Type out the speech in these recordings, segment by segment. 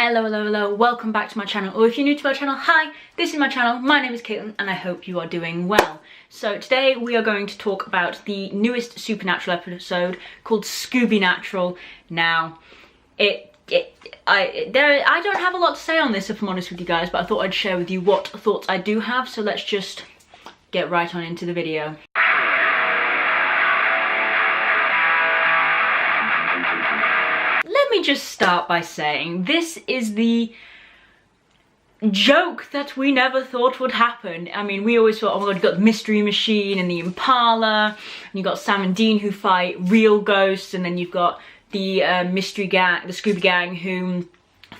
Hello, welcome back to my channel, or if you're new to my channel, hi, this is my channel, my name is Caitlin, and I hope you are doing well. So today we are going to talk about the newest Supernatural episode called Scoobynatural. Now, I don't have a lot to say on this, if I'm honest with you guys, but I thought I'd share with you what thoughts I do have, so let's just get right on into the video. Let me just start by saying this is the joke that we never thought would happen. I mean, we always thought, oh my god, you've got the Mystery Machine and the Impala, and you've got Sam and Dean who fight real ghosts, and then you've got the mystery gang, the Scooby Gang, who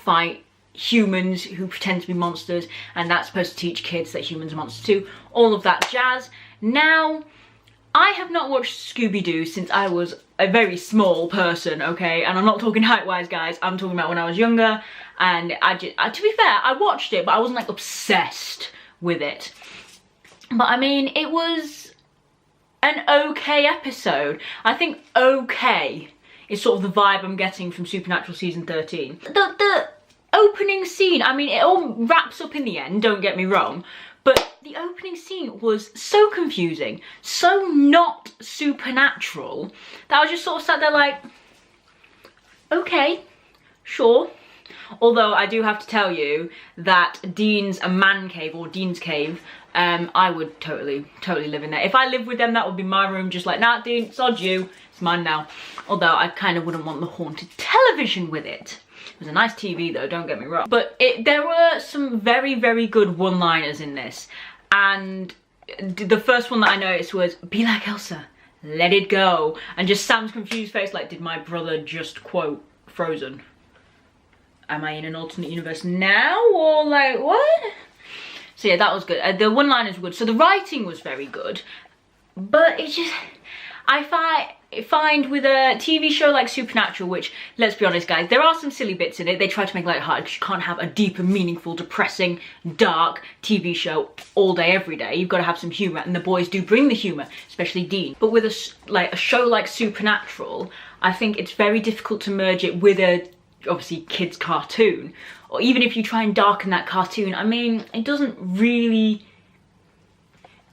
fight humans who pretend to be monsters, and that's supposed to teach kids that humans are monsters too. All of that jazz. Now, I have not watched Scooby-Doo since I was a very small person, okay? And I'm not talking height-wise, guys. I'm talking about when I was younger. And to be fair, I watched it, but I wasn't like obsessed with it. But I mean, it was an okay episode. I think okay is sort of the vibe I'm getting from Supernatural season 13. The opening scene, I mean, it all wraps up in the end, don't get me wrong. But the opening scene was so confusing, so not supernatural, that I was just sort of sat there like, okay, sure. Although I do have to tell you that Dean's a man cave, or Dean's cave, I would totally live in there. If I lived with them, that would be my room, just like, nah, Dean, sod you, it's mine now. Although I kind of wouldn't want the haunted television with it. It was a nice TV though, don't get me wrong. But there were some very good one-liners in this. And the first one that I noticed was, be like Elsa, let it go. And just Sam's confused face like, did my brother just quote Frozen? Am I in an alternate universe now? Or like, what? So yeah, that was good. The one-liners were good. So the writing was very good. But it just, I find with a TV show like Supernatural, which, let's be honest guys, there are some silly bits in it. They try to make it lighthearted because you can't have a deep and meaningful, depressing, dark TV show all day, every day. You've got to have some humour, and the boys do bring the humour, especially Dean. But with a show like Supernatural, I think it's very difficult to merge it with a, obviously, kids cartoon. Or even if you try and darken that cartoon, I mean, it doesn't really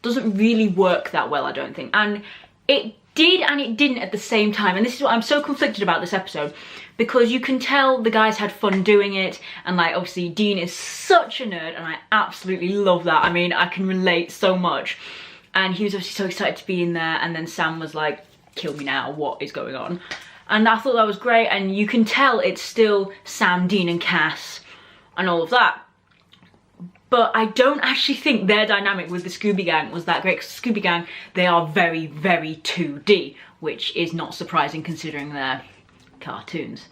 work that well, I don't think. And it did and it didn't at the same time, and this is what I'm so conflicted about this episode, because you can tell the guys had fun doing it, and like obviously Dean is such a nerd and I absolutely love that. I mean, I can relate so much, and he was obviously so excited to be in there, and then Sam was like, kill me now, what is going on? And I thought that was great, and you can tell it's still Sam, Dean and Cass and all of that. But I don't actually think their dynamic with the Scooby Gang was that great, because Scooby Gang, they are very 2D, which is not surprising considering they're cartoons.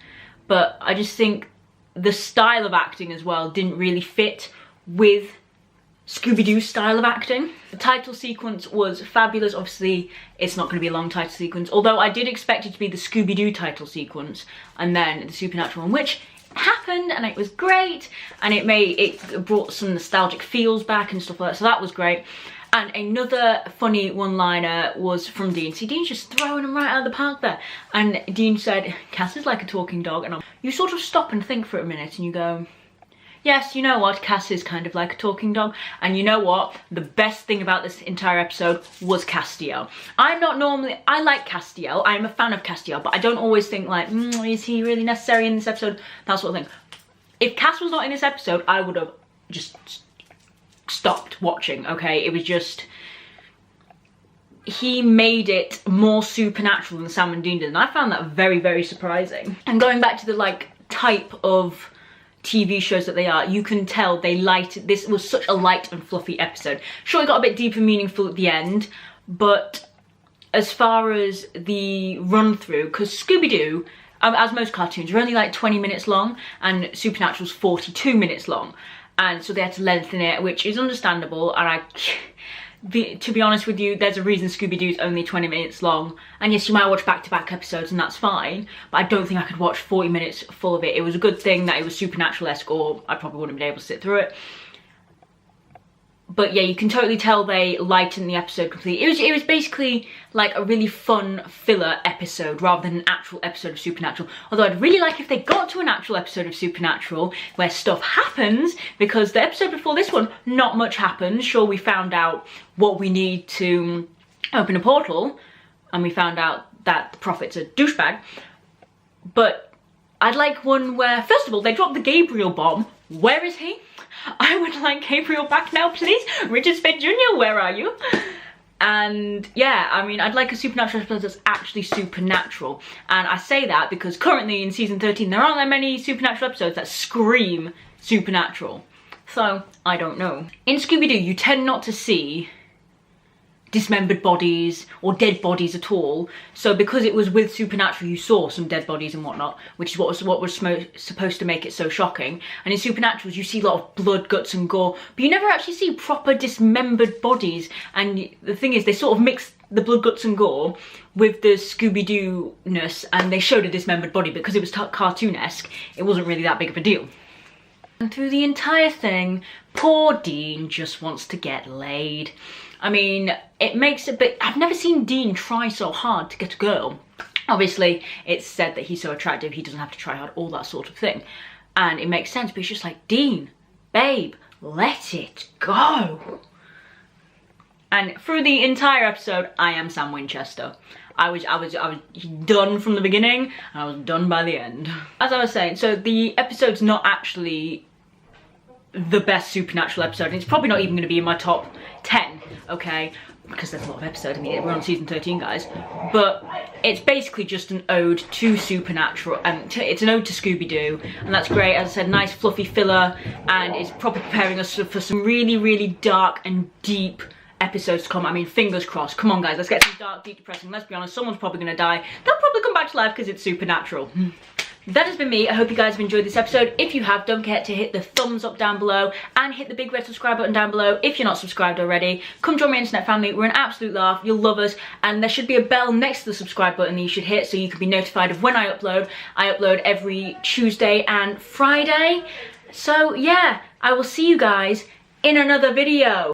But I just think the style of acting as well didn't really fit with Scooby-Doo's style of acting. The title sequence was fabulous. Obviously, it's not going to be a long title sequence, although I did expect it to be the Scooby-Doo title sequence and then the Supernatural one, which happened, and it was great, and it brought some nostalgic feels back and stuff like that, so that was great. And another funny one-liner was from Dean. See, Dean's just throwing them right out of the park there, and Dean said, Cass is like a talking dog, and you sort of stop and think for a minute and you go, yes, you know what, Cass is kind of like a talking dog. And you know what? The best thing about this entire episode was Castiel. I like Castiel, I'm a fan of Castiel, but I don't always think like, is he really necessary in this episode? That sort of thing. If Cass was not in this episode, I would have just stopped watching, okay? It was just, he made it more supernatural than Sam and Dean did, and I found that very surprising. And going back to the like type of TV shows that they are, you can tell this was such a light and fluffy episode. Sure, it got a bit deep and meaningful at the end, but as far as the run through, because Scooby-Doo, as most cartoons, are only like 20 minutes long, and Supernatural's 42 minutes long, and so they had to lengthen it, which is understandable. And to be honest with you, there's a reason Scooby-Doo's only 20 minutes long. And yes, you might watch back-to-back episodes and that's fine, but I don't think I could watch 40 minutes full of it. It was a good thing that it was Supernatural-esque, or I probably wouldn't have been able to sit through it. But yeah, you can totally tell they lightened the episode completely. It was basically like a really fun filler episode rather than an actual episode of Supernatural. Although I'd really like if they got to an actual episode of Supernatural where stuff happens, because the episode before this one, not much happened. Sure, we found out what we need to open a portal, and we found out that the Prophet's a douchebag. But I'd like one where, first of all, they dropped the Gabriel bomb. Where is he? I would like Gabriel back now, please. Richard Spade Jr., where are you? And yeah, I mean, I'd like a Supernatural episode that's actually supernatural. And I say that because currently in season 13, there aren't that many Supernatural episodes that scream supernatural. So, I don't know. In Scooby-Doo, you tend not to see dismembered bodies or dead bodies at all. So because it was with Supernatural, you saw some dead bodies and whatnot, which is what was supposed to make it so shocking. And in Supernaturals, you see a lot of blood, guts and gore, but you never actually see proper dismembered bodies. And the thing is, they sort of mix the blood, guts and gore with the Scooby-Doo-ness, and they showed a dismembered body, but because it was cartoon-esque, it wasn't really that big of a deal. And through the entire thing, poor Dean just wants to get laid. I mean, it makes a bit... I've never seen Dean try so hard to get a girl. Obviously, it's said that he's so attractive, he doesn't have to try hard, all that sort of thing. And it makes sense, but it's just like, Dean, babe, let it go. And through the entire episode, I am Sam Winchester. I was done from the beginning, and I was done by the end. As I was saying, so the episode's not actually the best Supernatural episode, and it's probably not even going to be in my top 10, okay, because there's a lot of episodes. I mean, we're on season 13, guys, but it's basically just an ode to Supernatural, and it's an ode to Scooby-Doo, and that's great. As I said, nice fluffy filler, and it's probably preparing us for some really, really dark and deep episodes to come. I mean, fingers crossed. Come on, guys, let's get some dark, deep, depressing. Let's be honest, someone's probably going to die. They'll probably come back to life because it's Supernatural. That has been me. I hope you guys have enjoyed this episode. If you have, don't forget to hit the thumbs up down below and hit the big red subscribe button down below if you're not subscribed already. Come join my internet family. We're an absolute laugh. You'll love us. And there should be a bell next to the subscribe button that you should hit so you can be notified of when I upload. I upload every Tuesday and Friday. So yeah, I will see you guys in another video.